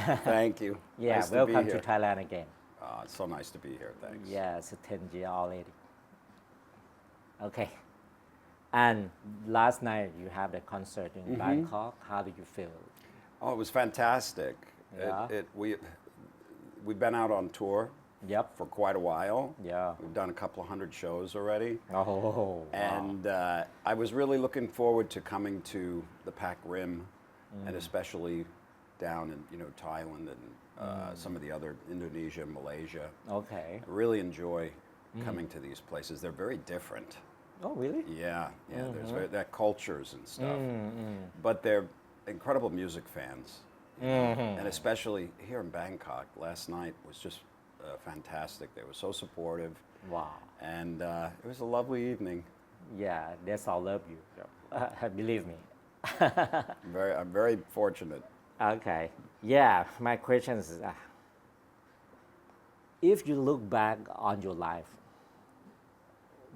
Thank you. Yeah, Nice to be welcome to here. Thailand again. It's so nice to be here. Thanks. Yes, 10 years already. Okay. And last night you have the concert in Bangkok. How do you feel? Oh, it was fantastic. Yeah. We've been out on tour Yep. for quite a while. Yeah. We've done a couple of hundred shows already. Oh, wow. And I was really looking forward to coming to the Pac Rim, and especially down in Thailand and some of the other Indonesia, Malaysia. Okay. I really enjoy coming to these places. They're very different. Oh, really? Yeah. There's that cultures and stuff, but they're incredible music fans, and especially here in Bangkok. Last night was just fantastic. They were so supportive, Wow. and it was a lovely evening. Yeah, that's all love you. Believe me. I'm very fortunate. Okay. Yeah, my question is, if you look back on your life,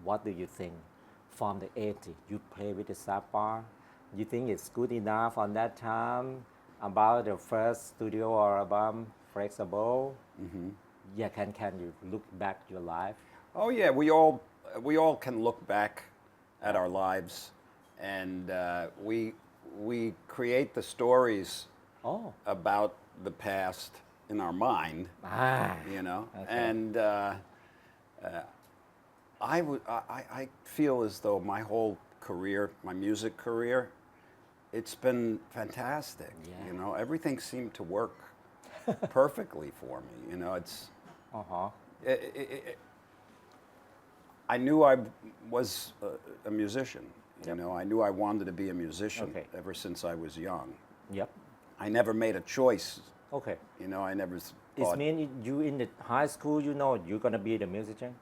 what do you think from the 80s? You play with the Sapphire. You think it's good enough on that time about the first studio or album, Flexible? Yeah, can you look back your life? Oh yeah, we all can look back at our lives, and we create the stories Oh. about the past in our mind, Okay. and I feel as though my whole career, my music career, it's been fantastic. Yeah. Everything seemed to work perfectly for me. It's Uh-huh. I knew I was a musician. I knew I wanted to be a musician Okay. ever since I was young. Yep. I never made a choice. Okay. I never It thought. means you in the high school, you're gonna be the musician?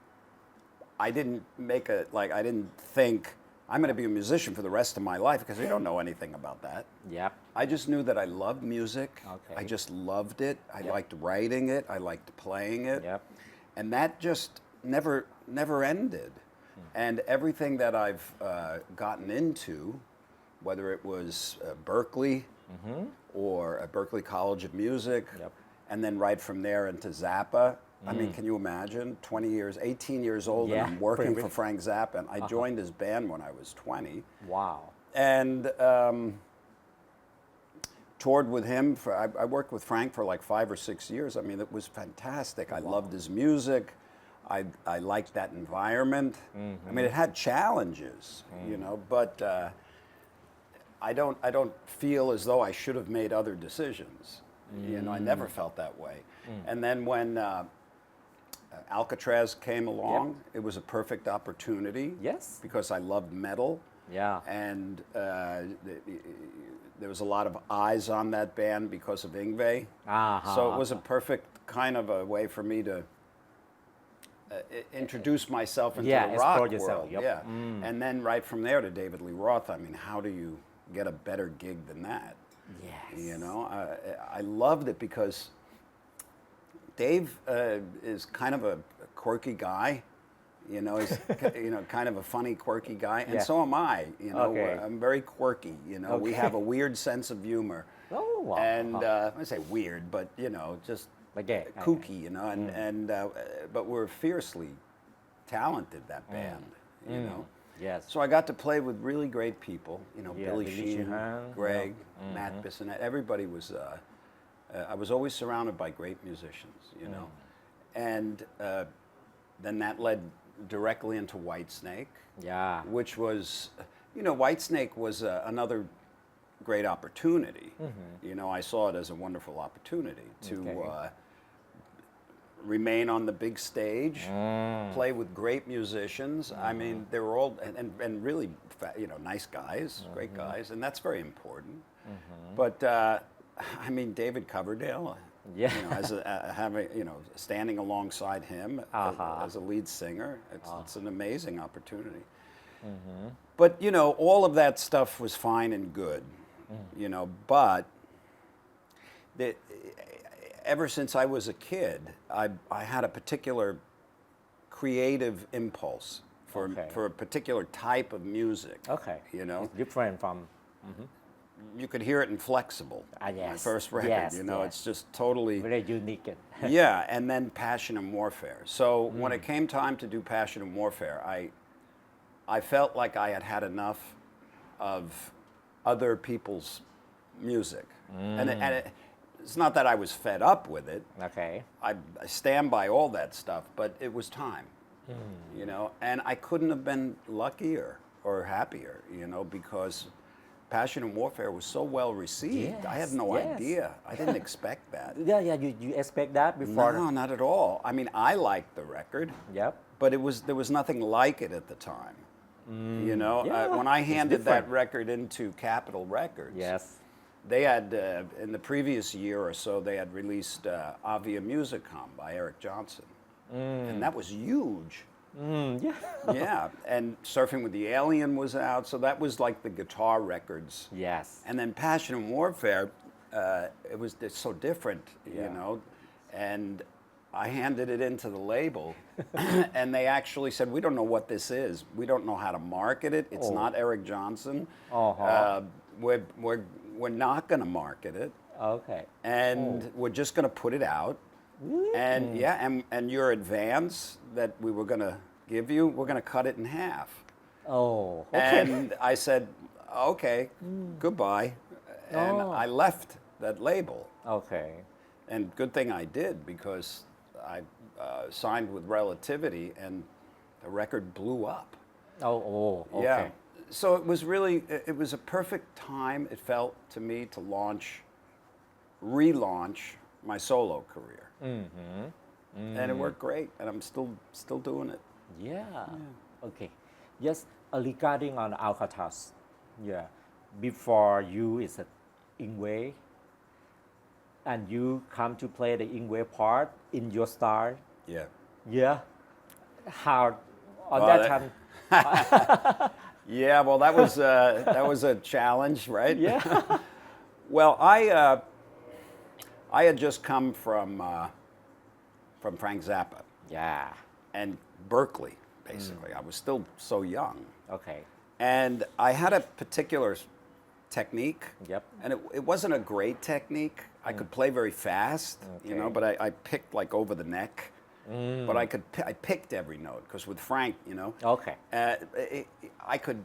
I didn't I didn't think I'm going to be a musician for the rest of my life, because I don't know anything about that. Yep. I just knew that I loved music. Okay. I just loved it. I Yep. liked writing it. I liked playing it. Yep. And that just never ended. And everything that I've gotten into, whether it was Berkeley or at Berkeley College of Music, Yep. and then right from there into Zappa. I mean, can you imagine? 18 years old, Yeah, and I'm working pretty for Frank Zappa. And I joined his band when I was 20. Wow. And toured with him. I worked with Frank for like 5 or 6 years. I mean, it was fantastic. I loved his music. I liked that environment. I mean, it had challenges, but I don't feel as though I should have made other decisions. I never felt that way. And then when Alcatraz came along, it was a perfect opportunity. Yes. Because I loved metal. Yeah. And there was a lot of eyes on that band because of Yngwie. So it was a perfect kind of a way for me to introduce myself into the rock explore yourself. world. Yep. Yeah. And then right from there to David Lee Roth. I mean, how do you get a better gig than that? Yes. I loved it because Dave is kind of a quirky guy. He's kind of a funny, quirky guy, and Yeah. so am I. Okay. I'm very quirky. We have a weird sense of humor, Oh, wow. and I say weird, but just Okay. kooky. But we're fiercely talented. That band. Yes. So I got to play with really great people. Yeah, Billy Billy Sheehan, Sheehan, Greg, Matt Bissonette. Everybody was. I was always surrounded by great musicians. And then that led directly into Whitesnake. Yeah. Which was, Whitesnake was another great opportunity. I saw it as a wonderful opportunity to Okay. Remain on the big stage, play with great musicians. I mean, they were all and really, nice guys, great guys, and that's very important. But I mean, David Coverdale. Yeah. As having standing alongside him as a lead singer, it's an amazing opportunity. But all of that stuff was fine and good, but ever since I was a kid, I had a particular creative impulse for a particular type of music. Okay. You know, It's different from. you could hear it in Flexible. My Yes. first record, Yes, you know, yes. it's just totally. Very unique. Yeah, and then Passion and Warfare. So when it came time to do Passion and Warfare, I felt like I had had enough of other people's music. It's not that I was fed up with it. Okay. I stand by all that stuff, but it was time, you know, and I couldn't have been luckier or happier, you know, because Passion and Warfare was so well received. I had Yes, no yes. idea. I didn't expect that. Yeah, you expect that before? No, not at all. I mean, I liked the record, Yep. but there was nothing like it at the time. You know, Yeah, when I it's handed that different. record into Capitol Records, Yes. they had, in the previous year or so, they had released Avia Musicom by Eric Johnson. And that was huge. Yeah. Yeah, and Surfing with the Alien was out, so that was like the guitar records. Yes. And then Passion and Warfare, it's so different, Yeah. you know. And I handed it into the label, and they actually said, "We don't know what this is. We don't know how to market it. It's not Eric Johnson. Uh-huh. We're not going to market it, Okay. and we're just going to put it out. And yeah, and your advance that we were going to give you, we're going to cut it in half." Oh, okay. And I said, "Okay, goodbye," and Oh. I left that label. Okay. And good thing I did, because I signed with Relativity, and the record blew up. Oh, okay. Yeah. So it was really, it was a perfect time, it felt to me, to relaunch my solo career. And it worked great, and I'm still doing it. Yeah. Okay. Yes, regarding on Alcatraz, yeah, before you is a Ingwe, and you come to play the Ingwe part in your style. Yeah. Yeah. How on Well, that that- time? Yeah, well, that was a challenge, right? Yeah. Well, I had just come from Frank Zappa Yeah. and Berkeley, basically. I was still so young. Okay. And I had a particular technique. Yep. And it wasn't a great technique. I could play very fast, you know, Okay. but I picked like over the neck. But I picked every note, because with Frank, you know, Okay. I could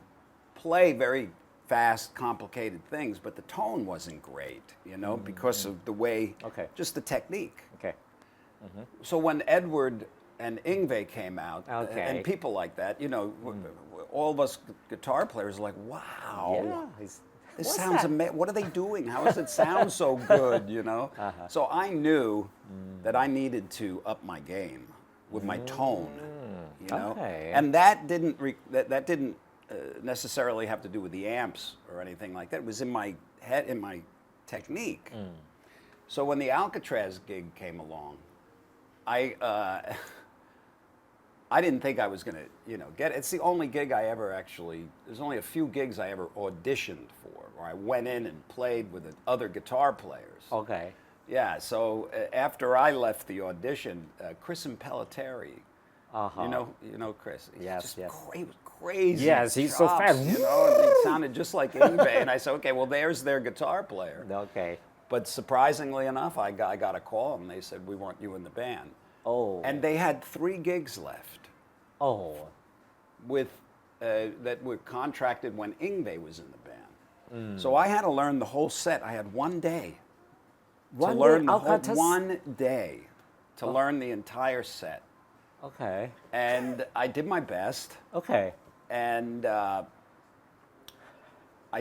play very fast, complicated things, but the tone wasn't great, you know, because of the way, Okay. just the technique. Okay. So when Edward and Yngwie came out, Okay. and people like that, you know, all of us guitar players are like, wow, Yeah. this What's sounds that? amazing. What are they doing? How does it sound so good, you know? So I knew that I needed to up my game with my tone, you know? Okay. And that didn't that didn't necessarily have to do with the amps or anything like that. It was in my head, in my technique. So when the Alcatraz gig came along, I didn't think I was going to, you know, get it. It's the only gig I ever actually, there's only a few gigs I ever auditioned for, where I went in and played with the other guitar players. Okay. Yeah, so after I left the audition, Chris Impellitteri, Uh-huh. you know Chris. He's Yes, just yes. crazy. Yes, he's so chops, fast. You know, and he sounded just like Yngwie. And I said, okay, well, there's their guitar player. Okay. But surprisingly enough, I got a call, and they said, we want you in the band. Oh. And they had 3 gigs left oh. with that were contracted when Yngwie was in the band. So I had to learn the whole set. I had one day One to day, learn the Alcatraz- whole, one day to learn the entire set. Okay. And I did my best, Okay. and I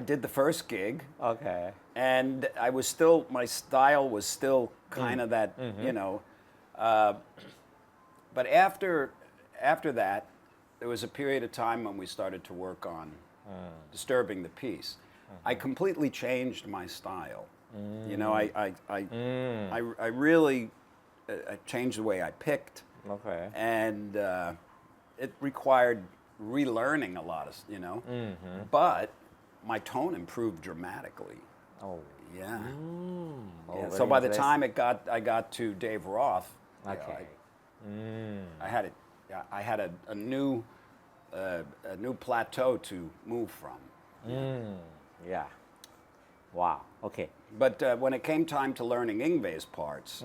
did the first gig, Okay. and I was still, my style was still kind of that, you know. But after that, there was a period of time when we started to work on Disturbing the Peace. I completely changed my style. You know, I really I changed the way I picked. Okay. And it required relearning a lot of, you know. But my tone improved dramatically. Oh. Yeah. Oh, Yeah, very so by the interesting. time I got to Dave Roth, you know, Okay. I had it. Yeah, I had a new plateau to move from. Yeah. Wow. Okay. But when it came time to learning Yngwie's parts,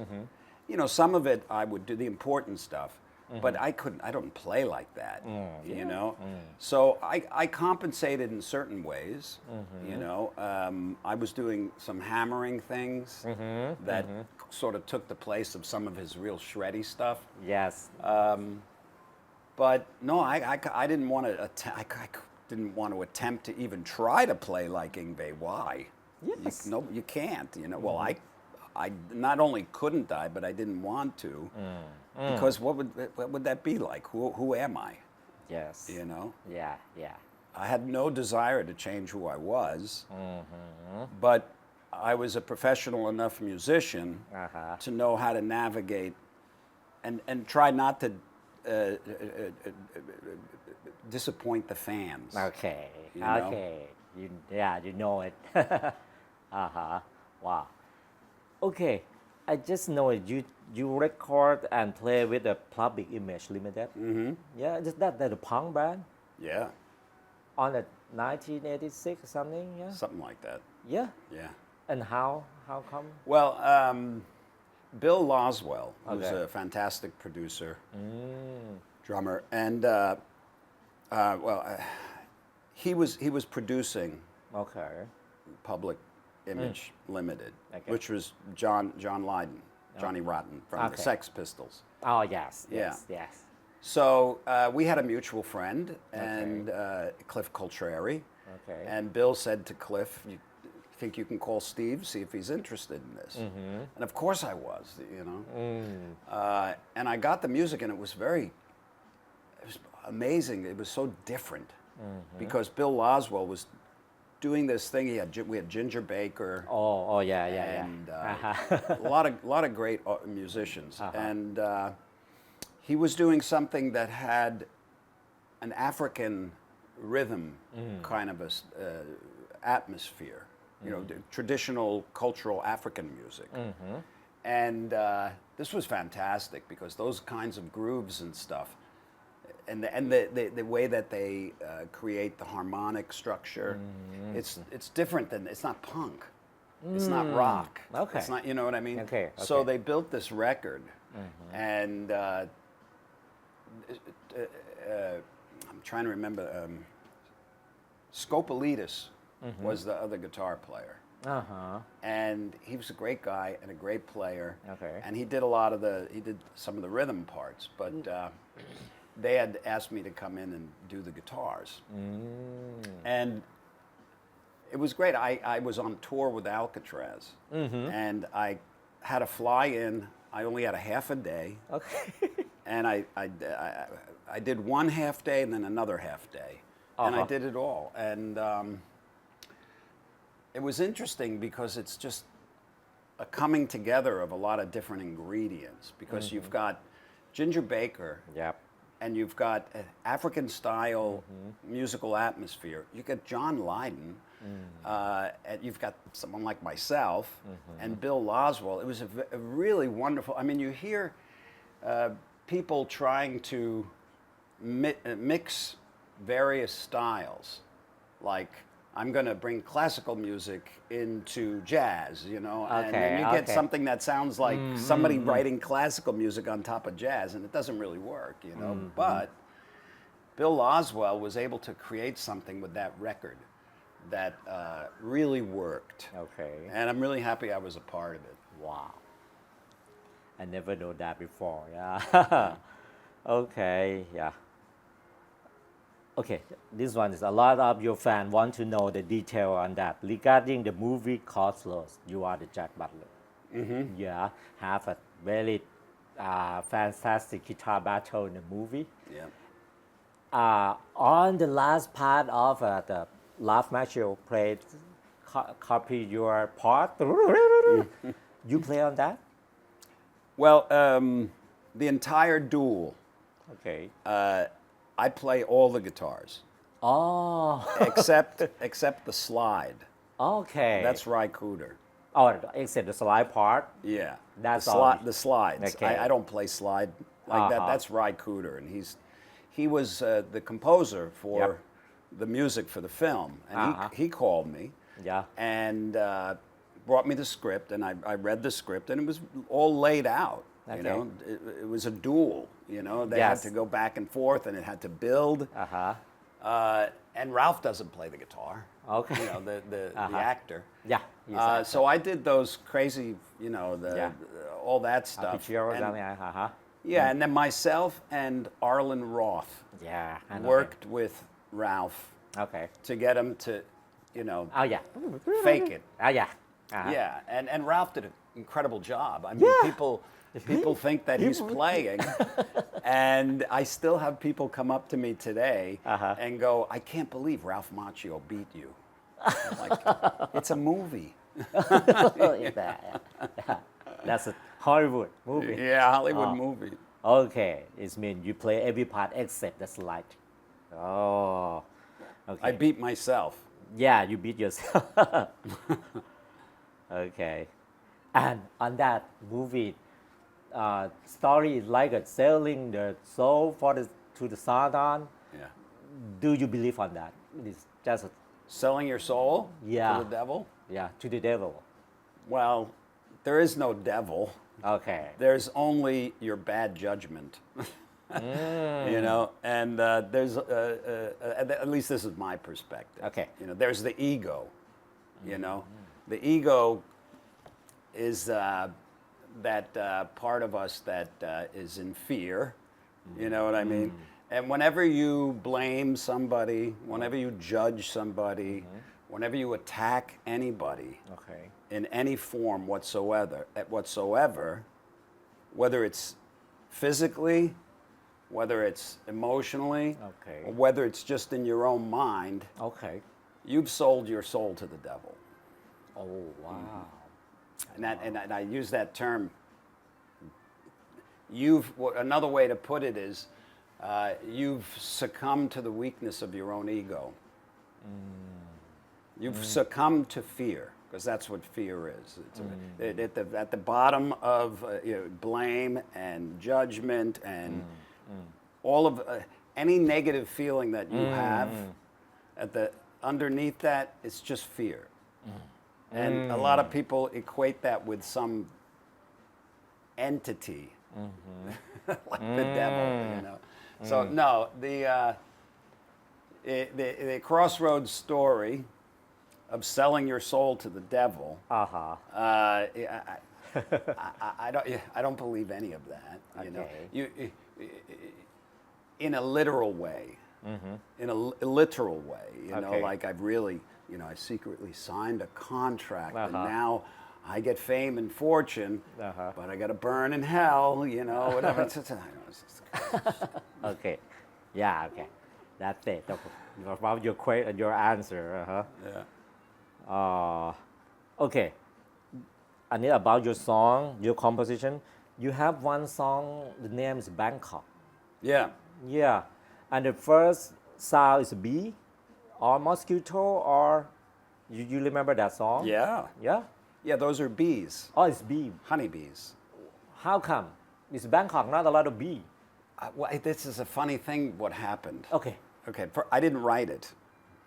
you know, some of it I would do the important stuff, but I don't play like that, you know? So I compensated in certain ways, you know? I was doing some hammering things that sort of took the place of some of his real shreddy stuff. Yes. But no, I didn't want to I didn't want to attempt to even try to play like Yngwie. Why? Yes. No, you can't. You know. Well, I not only couldn't I, but I didn't want to, because what would that be like? Who am I? Yes. You know. Yeah. Yeah. I had no desire to change who I was, but I was a professional enough musician to know how to navigate and try not to disappoint the fans. Okay. You know? Okay. You know it. Wow. Okay. I just know it. You record and play with the Public Image Limited. Yeah. Is that the punk band Yeah, on the 1986 or something? Yeah. something like that. Yeah. Yeah. And how come? Well, Bill Loswell, who's Okay. a fantastic producer, drummer, and he was producing Okay. Public Image Limited, Okay. which was John Lydon, Johnny Rotten from the Okay. Sex Pistols. Oh yes. Yeah. Yes. Yes. So we had a mutual friend, and Cliff Coltrari, Okay. and Bill said to Cliff, "You think you can call Steve, see if he's interested in this?" And of course I was, you know. And I got the music, and it was amazing. It was so different because Bill Loswell was doing this thing. We had Ginger Baker. Oh yeah. And a lot of great musicians, and he was doing something that had an African rhythm kind of atmosphere, you know, traditional cultural African music, and this was fantastic because those kinds of grooves and stuff, and the way that they create the harmonic structure, it's different than, it's not punk. It's not rock. Okay. It's not, you know what I mean? Okay, So okay. they built this record, and I'm trying to remember. Scopolitis was the other guitar player, and he was a great guy and a great player. Okay. And he did some of the rhythm parts, but they had asked me to come in and do the guitars, and it was great. I was on tour with Alcatraz, and I had to fly in. I only had a half a day, Okay. and I did one half day and then another half day, and I did it all. And it was interesting because it's just a coming together of a lot of different ingredients, because you've got Ginger Baker, Yep. and you've got an African style musical atmosphere. You got John Lydon, and you've got someone like myself, and Bill Loswell. It was a really wonderful. I mean, you hear people trying to mix various styles, like, I'm going to bring classical music into jazz, you know, and then you get something that sounds like somebody writing classical music on top of jazz, and it doesn't really work, you know. But Bill Loswell was able to create something with that record that really worked. Okay. And I'm really happy I was a part of it. Wow. I never know that before. Yeah. Okay. Yeah. Okay. This one is a lot of your fans want to know the detail on that. Regarding the movie Cosmos, you are the Jack Butler. Yeah. Have a very fantastic guitar battle in the movie. Yeah. On the last part of the Laugh Marshall played copy your part. You play on that? Well, the entire duel, Okay. I play all the guitars Oh. except the slide. Okay. That's Ry Cooder. Oh, except the slide part. Yeah. That's the all. The slides. Okay. I don't play slide like that. That's Ry Cooder, and he was the composer for Yep. the music for the film, and he called me. Yeah. and brought me the script, and I read the script, and it was all laid out. Okay. You know, it was a duel. You know, they Yes. had to go back and forth, and it had to build. And Ralph doesn't play the guitar. Okay. You know, the actor. Yeah. he's actor. So I did those crazy, you know, Yeah. all that stuff. Picture or And- something. yeah, and then myself and Arlen Roth Yeah. I know worked with Ralph him. Okay. to get him to, you know, Oh yeah. fake it. Yeah. Yeah, and Ralph did an incredible job. I mean, Yeah. people think that he's playing, and I still have people come up to me today and go, "I can't believe Ralph Macchio beat you." I'm like, it's a movie. That's a Hollywood movie. Yeah, Hollywood movie. Okay, it means you play every part except the slide. Oh, okay. I beat myself. Yeah, you beat yourself. Okay, and on that movie, story is like a selling the soul to the Satan. Yeah. Do you believe on that? It's just Selling your soul Yeah. to the devil? to the devil. Well, there is no devil. Okay. There's only your bad judgment. You know, and there's at least this is my perspective. Okay. You know, there's the ego. You know, the ego is that part of us that is in fear. You know what I mean? And whenever you blame somebody, whenever you judge somebody, whenever you attack anybody Okay. in any form whatsoever, whether it's physically, whether it's emotionally, Okay. or whether it's just in your own mind, Okay. you've sold your soul to the devil. Oh wow. And I use that term. Another way to put it is, you've succumbed to the weakness of your own ego. You've succumbed to fear, because that's what fear is. It's at the bottom of blame and judgment and all of any negative feeling that you have. Underneath that, it's just fear. And a lot of people equate that with some entity, like the devil, you know. So no, the crossroads story of selling your soul to the devil. I don't believe any of that. You know, Okay. in a literal way, in a literal way. You know, Okay. like I've really, you know, I secretly signed a contract, and Uh-huh. now I get fame and fortune, but I got to burn in hell. You know, whatever. Okay. Yeah. Okay. That's it. About your answer. Yeah. Okay. And then about your song, your composition, you have one song. The name is Bangkok. Yeah. Yeah. And the first sound is B, or mosquito, or you remember that song? Yeah. Yeah. Yeah. Those are bees, Oh, it's B. honeybees. How come? It's Bangkok, not a lot of B. This is a funny thing. What happened? Okay. Okay. I didn't write it.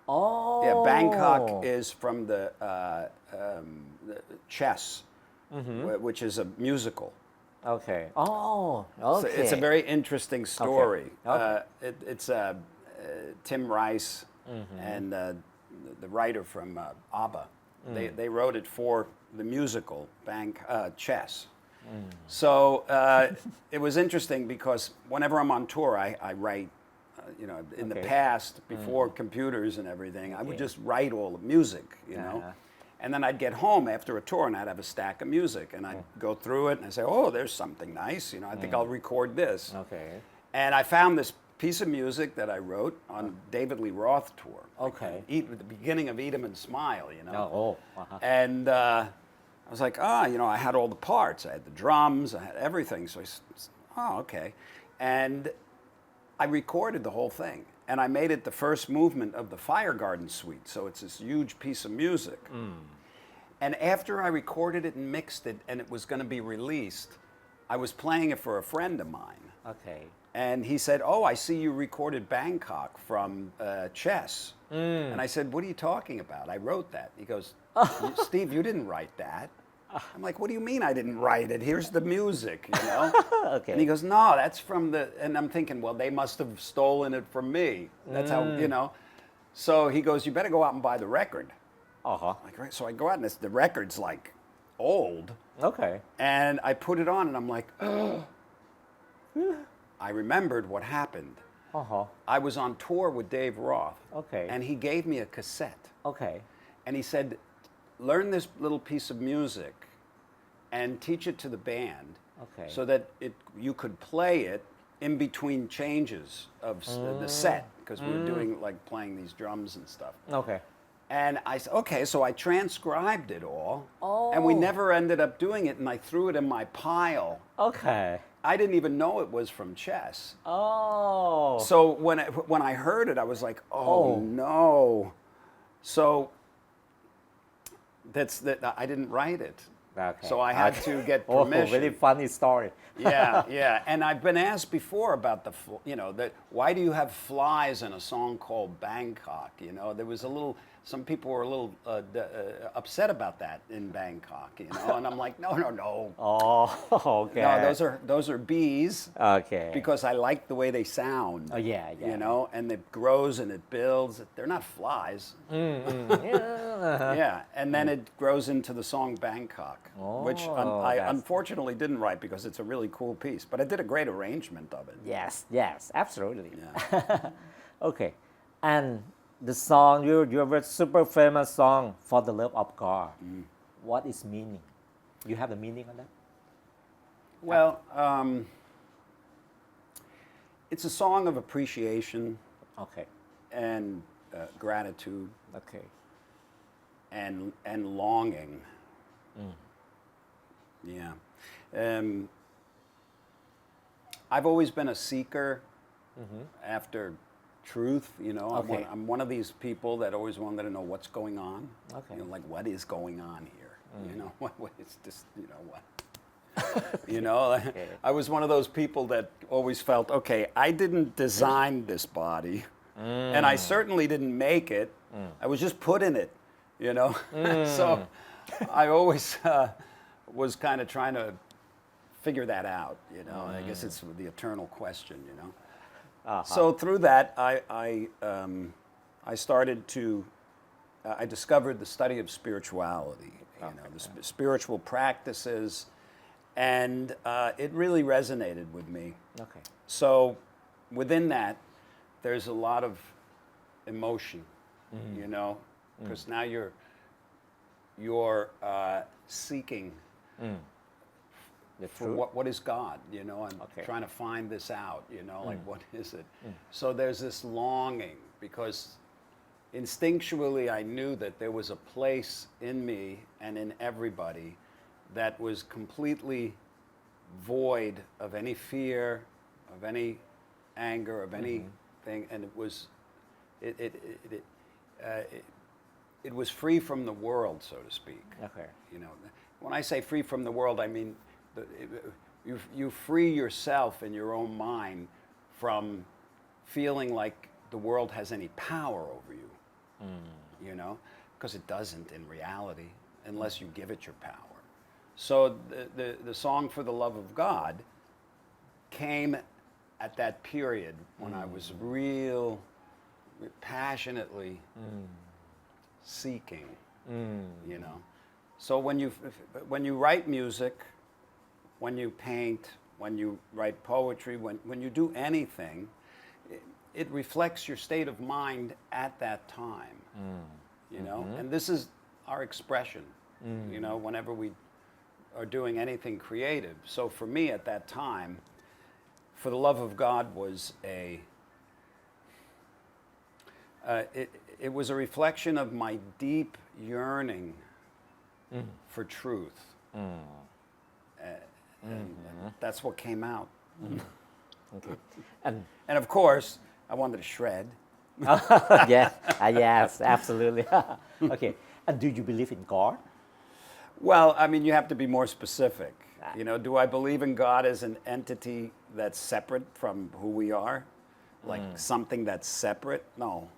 Oh. Yeah, Bangkok is from the Chess, which is a musical. Okay. Oh. So Okay. it's a very interesting story. Okay. It's Tim Rice and the writer from ABBA. They wrote it for the musical Chess. So it was interesting because whenever I'm on tour, I write. You know, in the Okay. past, before computers and everything, I would just write all the music, you know. And then I'd get home after a tour and I'd have a stack of music and I'd go through it and I'd say, oh, there's something nice, you know, I think I'll record this. Okay. And I found this piece of music that I wrote on David Lee Roth tour. Okay. At the beginning of Eat 'em and Smile, you know. Oh. And I was like, you know, I had all the parts. I had the drums, I had everything. So I said, oh, okay. And I recorded the whole thing, and I made it the first movement of the Fire Garden Suite, so it's this huge piece of music. And after I recorded it and mixed it, and it was going to be released, I was playing it for a friend of mine, Okay. And he said, "Oh, I see you recorded Bangkok from Chess." And I said, "What are you talking about? I wrote that." He goes, "Steve, you didn't write that." I'm like, "What do you mean I didn't write it? Here's the music, you know?" Okay. And he goes, "No, that's from the," and I'm thinking, well, they must have stolen it from me. That's how, you know. So he goes, "You better go out and buy the record." Uh-huh. Like, right. So I go out and the record's like old. Okay. And I put it on and I'm like, oh. I remembered what happened. Uh-huh. I was on tour with Dave Roth. Okay. And he gave me a cassette. Okay. And he said, learn this little piece of music and teach it to the band. Okay. So that you could play it in between changes of the set. Because we were doing, like, playing these drums and stuff. Okay. And I said, okay, so I transcribed it all. Oh. And we never ended up doing it, and I threw it in my pile. Okay. I didn't even know it was from Chess. Oh. So when I heard it, I was like, oh. No. So I didn't write it. Okay. So I had to get permission. Oh, very funny story. Yeah. And I've been asked before about why do you have flies in a song called Bangkok? You know, there was some people were a little upset about that in Bangkok, you know, and I'm like, no. Oh, okay. No, those are bees. Okay. Because I like the way they sound. Oh, yeah. You know, and it grows and it builds. They're not flies. Yeah, and then it grows into the song Bangkok, which I unfortunately didn't write because it's a really cool piece, but I did a great arrangement of it. Yes, absolutely. Yeah. Okay, and the song, your super famous song, For the Love of God, what is meaning? You have a meaning on that? Well, it's a song of appreciation. Okay. And gratitude. Okay. And longing. Yeah. I've always been a seeker after truth, you know. Okay. I'm one of these people that always wanted to know what's going on. Okay. You know, like, what is going on here? You know, what is this, you know, what? You know, Okay. I was one of those people that always felt, okay, I didn't design this body, and I certainly didn't make it. I was just put in it, you know. So I always was kind of trying to figure that out, you know. I guess it's the eternal question, you know. So through that, I started to, I discovered the study of spirituality, you know, the spiritual practices, and it really resonated with me. Okay. So within that, there's a lot of emotion, you know, because now you're seeking for what is God, you know, and trying to find this out, you know, like what is it? So there's this longing, because instinctually I knew that there was a place in me and in everybody that was completely void of any fear, of any anger, of anything, and it was it was free from the world, so to speak. Okay. You know, when I say free from the world, I mean you free yourself in your own mind from feeling like the world has any power over you. You know, because it doesn't in reality, unless you give it your power. So the song For the Love of God came at that period when I was passionately seeking, you know. So when you write music, when you paint, when you write poetry, when you do anything, it reflects your state of mind at that time, you know. And this is our expression, you know, whenever we are doing anything creative. So for me at that time, For the Love of God was it was a reflection of my deep yearning for truth. And that's what came out. Okay. And of course, I wanted to shred. yes, absolutely. Okay. And do you believe in God? Well, I mean, you have to be more specific. You know, do I believe in God as an entity that's separate from who we are? Like something that's separate? No.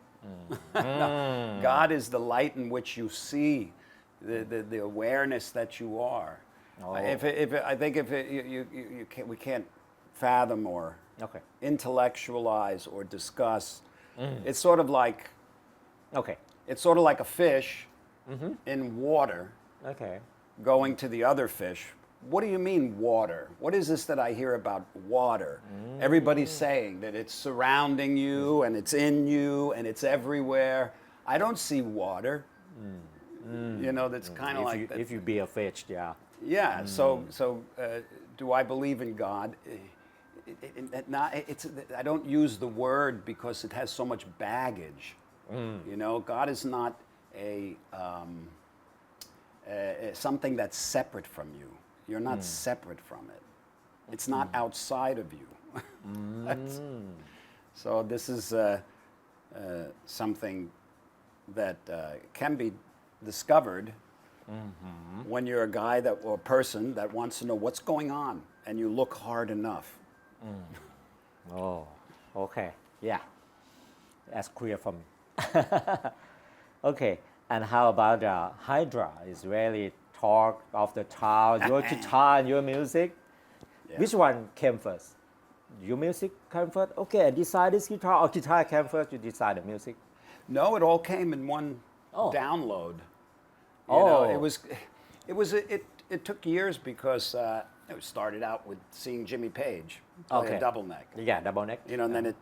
No. God is the light in which you see, the awareness that you are. Oh. I think we can't fathom or Okay. intellectualize or discuss. It's sort of like Okay. a fish in water Okay. going to the other fish. What do you mean water? What is this that I hear about water? Everybody's saying that it's surrounding you and it's in you and it's everywhere. I don't see water. You know, that's kind of like that. If you be a fish, yeah. Yeah. So do I believe in God? I don't use the word because it has so much baggage. You know, God is not something that's separate from you. You're not separate from it. It's not outside of you. So this is something that can be discovered when you're a guy or person that wants to know what's going on, and you look hard enough. Oh, okay. Yeah. That's clear for me. Okay. And how about Hydra? Is really talk of the town, your guitar and your music. Yeah. Which one came first? Your music came first? Okay, I decide this guitar, or guitar came first, you decide the music? No, it all came in one Oh. download. You Oh. know, it took years because it started out with seeing Jimmy Page play Okay. a double neck. Yeah, double neck. You know, and then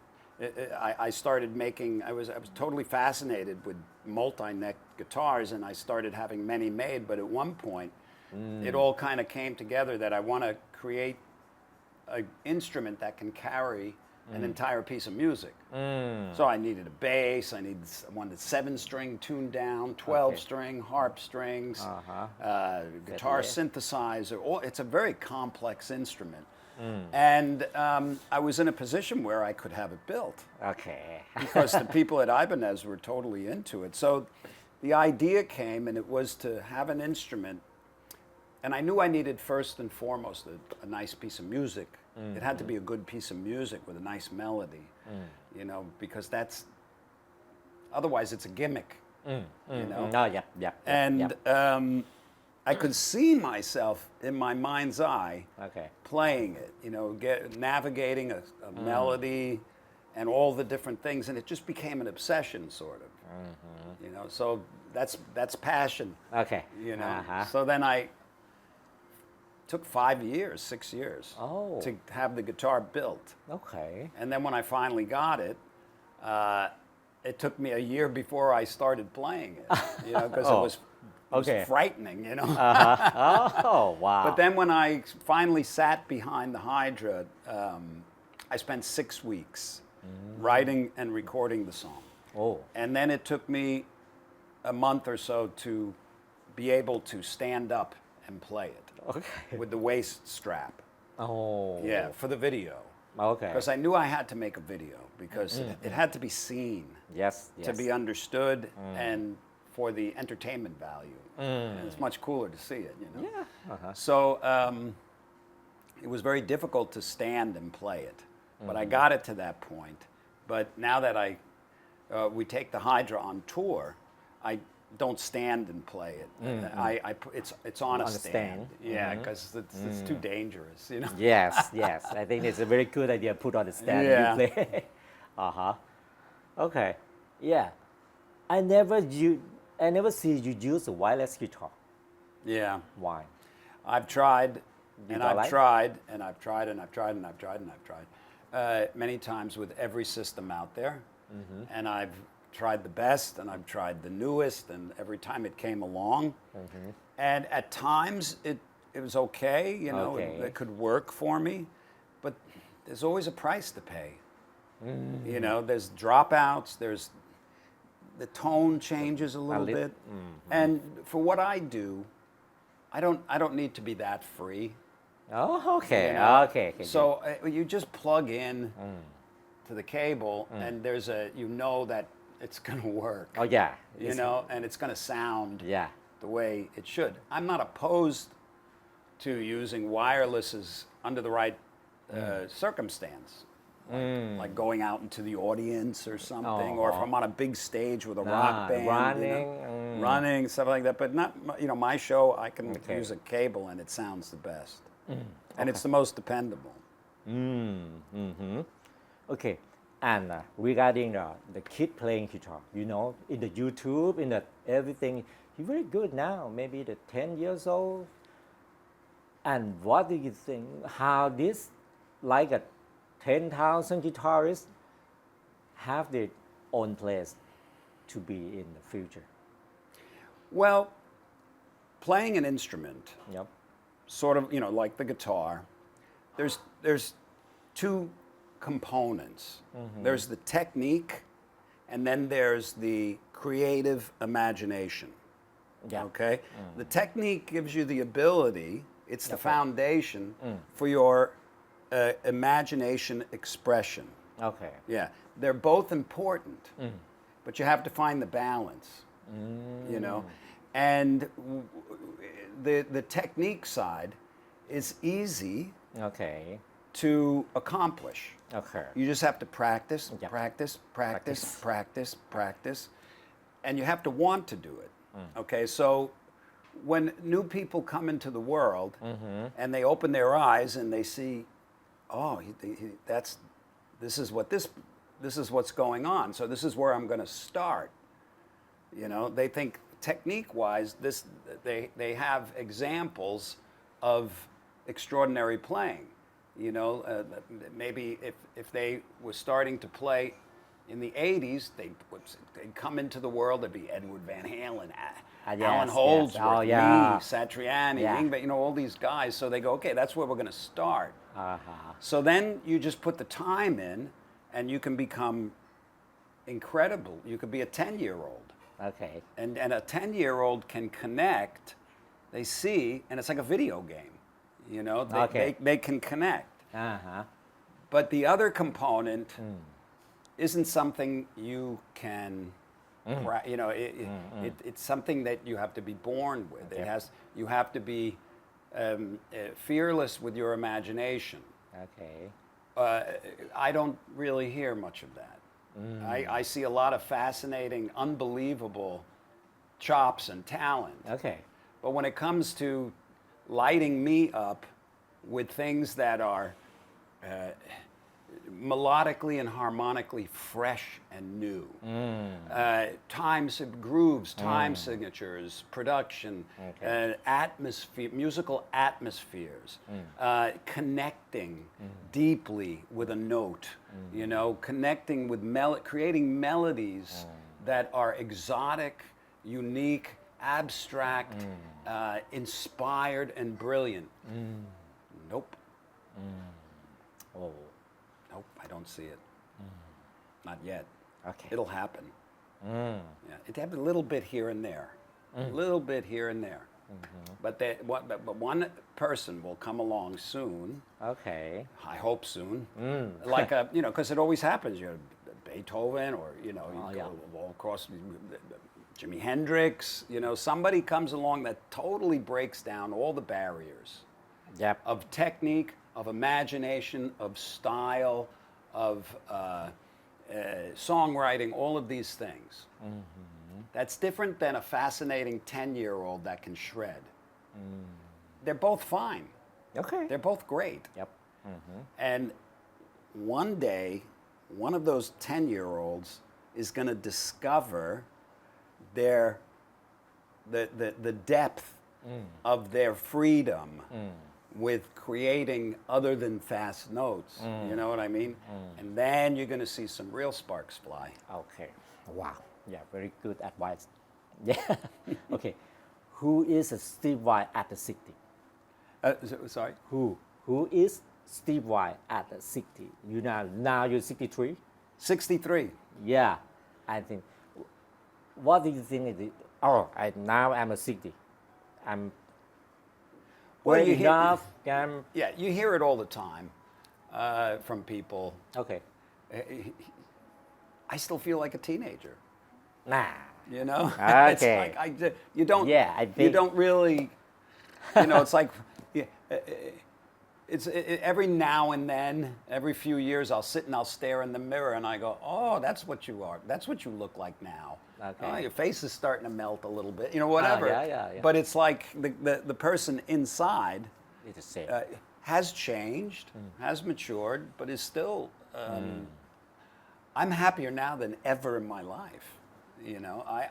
I started making. I was totally fascinated with multi-neck guitars, and I started having many made. But at one point, it all kind of came together that I want to create an instrument that can carry an entire piece of music. So I needed a bass. I wanted 7-string tuned down, 12-string, harp strings, guitar synthesizer. It's a very complex instrument. And I was in a position where I could have it built Okay. because the people at Ibanez were totally into it. So the idea came, and it was to have an instrument. And I knew I needed first and foremost a nice piece of music. It had to be a good piece of music with a nice melody, you know, because otherwise it's a gimmick, you know. Oh, yeah. And I could see myself in my mind's eye Okay. playing it, you know, navigating a melody and all the different things, and it just became an obsession, sort of. You know, so that's passion. Okay. You know, so then I took 6 years Oh. to have the guitar built, Okay. and then when I finally got it, it took me a year before I started playing it. You know, because it was Okay. frightening. You know. Oh, wow. But then when I finally sat behind the Hydra, I spent 6 weeks writing and recording the song. Oh. And then it took me a month or so to be able to stand up and play it Okay. with the waist strap. Oh. Yeah, for the video. Okay. Because I knew I had to make a video because it had to be seen Yes. to be understood and for the entertainment value. And it's much cooler to see it, you know. Yeah. So it was very difficult to stand and play it, but I got it to that point. But now that we take the Hydra on tour, I don't stand and play it. It's on a stand. Yeah, because it's too dangerous, you know. Yes. I think it's a very good idea. Put on the stand. Yeah. You play. Okay. Yeah. I never see you use a wireless guitar. Yeah. Why? I've tried, You and don't I've like? tried, and I've tried, and I've tried, and I've tried, and I've tried many times with every system out there. And I've tried the best, and I've tried the newest, and every time it came along. And at times it was okay, you know, Okay. it could work for me, but there's always a price to pay. You know, there's dropouts, there's the tone changes a little bit. And for what I do, I don't need to be that free. Oh, okay. You know? Okay. So you just plug in to the cable, and you know that it's going to work. Oh, yeah. You know, and it's going to sound Yeah. the way it should. I'm not opposed to using wireless as under the right circumstance. Like going out into the audience or something, or if I'm on a big stage with a rock band, running, running, stuff like that. But not, my show, I can use a cable and it sounds the best. And it's the most dependable. Okay, and regarding the kid playing guitar, in the YouTube, in the everything, he's very good now, maybe the 10 years old. And what do you think, how this, like a 10,000 guitarists have their own place to be in the future? Well, playing an instrument, Yep. sort of, like the guitar, there's two components. There's the technique, and then there's the creative imagination. Yeah. Okay? The technique gives you the ability, it's the foundation for your imagination expression. Okay. Yeah, they're both important, but you have to find the balance, And the technique side is easy Okay. to accomplish. Okay. You just have to practice, Yeah. practice, and you have to want to do it. Okay, so when new people come into the world and they open their eyes and they see, oh, this is what's going on. So this is where I'm going to start. They think technique-wise, they have examples of extraordinary playing. Maybe if they were starting to play in the 80s, they'd come into the world, there'd be Edward Van Halen, Alan Holdsworth, Oh, yeah. me, Satriani, Yeah. Yngwie, all these guys. So they go, okay, that's where we're going to start. So then you just put the time in, and you can become incredible. You could be a 10-year-old. Okay. And a 10-year-old can connect, they see, and it's like a video game. They can connect. But the other component isn't something you can, it's something that you have to be born with. You have to be fearless with your imagination. Okay. I don't really hear much of that. I see a lot of fascinating, unbelievable chops and talent. Okay. But when it comes to lighting me up with things that are melodically and harmonically fresh and new, grooves, time signatures, production, atmosphere, musical atmospheres, connecting deeply with a note, connecting with creating melodies that are exotic, unique, abstract, inspired, and brilliant. Nope. Oh. Nope, I don't see it. Not yet. Okay. It'll happen. Yeah, it happened a little bit here and there. A little bit here and there. But one person will come along soon. Okay. I hope soon. Like because it always happens. Beethoven, or go all across. Jimi Hendrix. Somebody comes along that totally breaks down all the barriers. Yep. Of technique, of imagination, of style, of songwriting, all of these things. That's different than a fascinating 10-year-old that can shred. They're both fine. Okay. They're both great. Yep. And one day, one of those 10-year-olds is going to discover the depth of their freedom with creating other than fast notes. You know what I mean? And then you're going to see some real sparks fly. Okay. Wow. Yeah, very good advice. Yeah. Okay. Who is Steve Vai at the 60? Sorry? Who is Steve Vai at the 60? Now you're 63? 63. Yeah. I think. What do you think is it? Now I'm a 60. I'm Well, well enough. Yeah, you hear it all the time from people. Okay. I still feel like a teenager. Nah. It's Okay. like you don't. Yeah, I think. You don't really. It's like Yeah, every now and then, every few years, I'll sit and I'll stare in the mirror and I go, oh, that's what you are. That's what you look like now. Okay. Oh, your face is starting to melt a little bit, whatever. Yeah. But it's like the person inside It's the same. has changed, has matured, but is still. I'm happier now than ever in my life.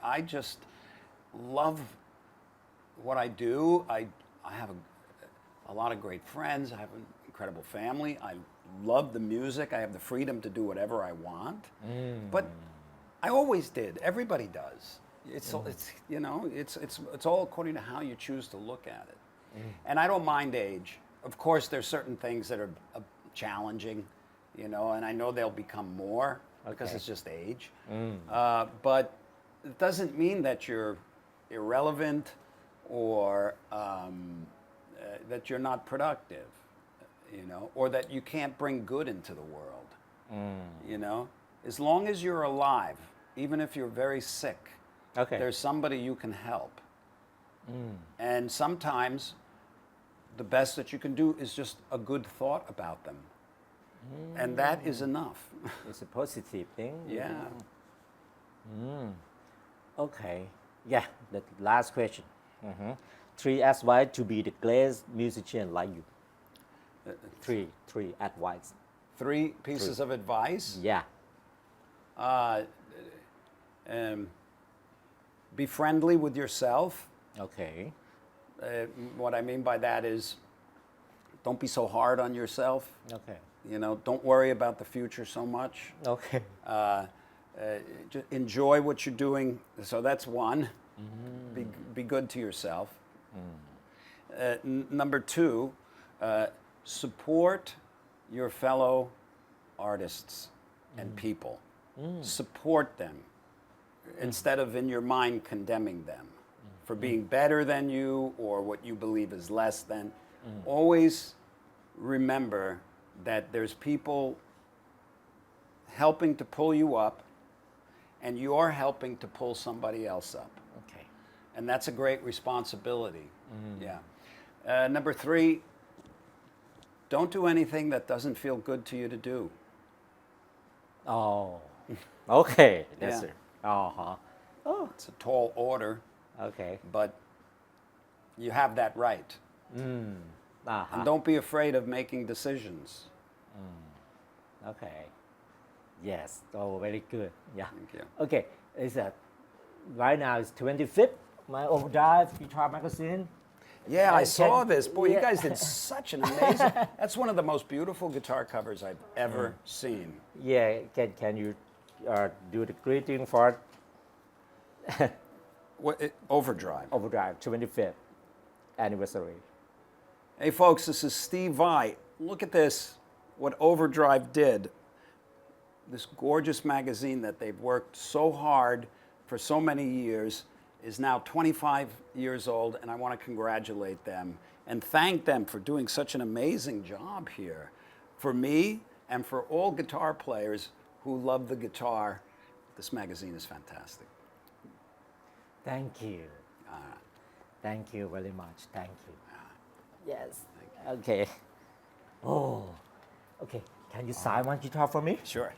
I just love what I do. I have a lot of great friends. I have an incredible family. I love the music. I have the freedom to do whatever I want. But I always did. Everybody does. It's all according to how you choose to look at it. And I don't mind age. Of course, there's certain things that are challenging, and I know they'll become more because it's just age. But it doesn't mean that you're irrelevant or that you're not productive, or that you can't bring good into the world. As long as you're alive, even if you're very sick, there's somebody you can help. And sometimes the best that you can do is just a good thought about them. And that is enough. It's a positive thing. Yeah. Okay. Yeah, the last question. 3 advice to be the greatest musician like you. Three advice. 3 pieces of advice. Yeah. Be friendly with yourself. Okay. What I mean by that is don't be so hard on yourself. Okay. Don't worry about the future so much. Okay. Just enjoy what you're doing. So that's one. Be good to yourself. Number 2, support your fellow artists and people. Support them instead of in your mind condemning them for being better than you or what you believe is less than. Always remember that there's people helping to pull you up and you're helping to pull somebody else up. Okay. And that's a great responsibility. Yeah. Number 3, don't do anything that doesn't feel good to you to do. Oh. Okay. That's Yeah. it. Oh. It's a tall order, Okay. but you have that right. And don't be afraid of making decisions. Okay. Yes. Oh, very good. Yeah. Thank you. Okay. Right now it's 25th. My Overdrive Guitar Magazine. Yeah, I And saw can- this. Boy, you yeah. guys did such an amazing. That's one of the most beautiful guitar covers I've ever seen. Yeah. Can you do the greeting for Overdrive. Overdrive 25th anniversary? Hey, folks, this is Steve Vai. Look at this, what Overdrive did. This gorgeous magazine that they've worked so hard for so many years is now 25 years old, and I want to congratulate them and thank them for doing such an amazing job here. For me and for all guitar players who love the guitar, this magazine is fantastic. Thank you. Thank you very much. Thank you. Yes. Okay. Oh. Okay. Can you sign one guitar for me? Sure.